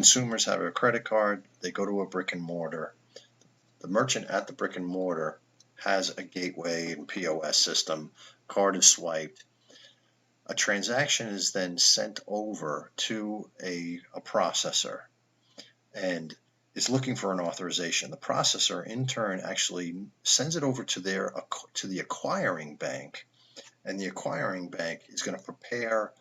consumers have a credit card, they go to a brick and mortar. The merchant at the brick and mortar has a gateway and POS system. Card is swiped. A transaction is then sent over to a processor and is looking for an authorization. The processor in turn actually sends it over to the acquiring bank, and the acquiring bank is going to prepare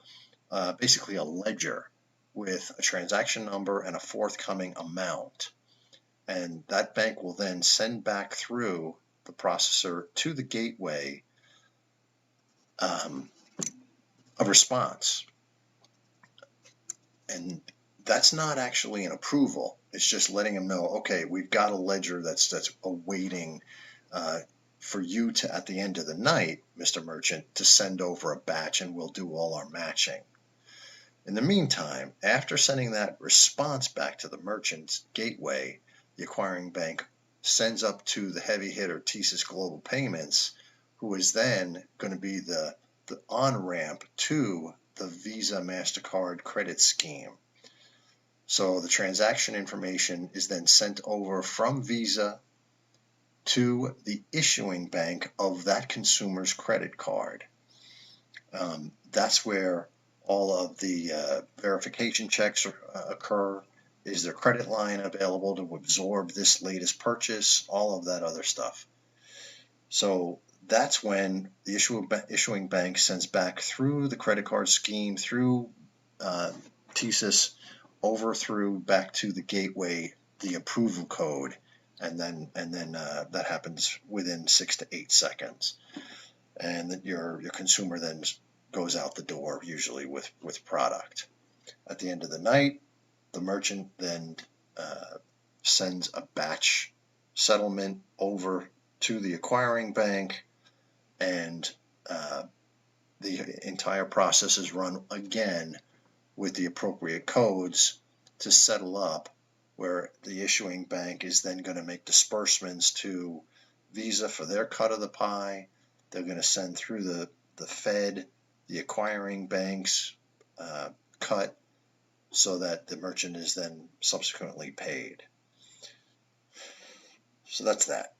basically a ledger with a transaction number and a forthcoming amount. And that bank will then send back through the processor to the gateway a response. And that's not actually an approval. It's just letting them know, okay, we've got a ledger that's awaiting for you to, at the end of the night, Mr. Merchant, to send over a batch, and we'll do all our matching. In the meantime, after sending that response back to the merchant's gateway, the acquiring bank sends up to the heavy hitter TSYS Global Payments, who is then going to be the on-ramp to the Visa MasterCard credit scheme. So the transaction information is then sent over from Visa to the issuing bank of that consumer's credit card. That's where all of the verification checks occur. Is their credit line available to absorb this latest purchase? All of that other stuff. So that's when the issuing bank sends back through the credit card scheme, through TSYS, over through back to the gateway, the approval code, and then that happens within 6 to 8 seconds, and that your consumer then goes out the door, usually with product. At the end of the night, the merchant then sends a batch settlement over to the acquiring bank, and the entire process is run again with the appropriate codes to settle up, where the issuing bank is then going to make disbursements to Visa for their cut of the pie. They're going to send through the Fed, the acquiring bank's cut, so that the merchant is then subsequently paid. So that's that.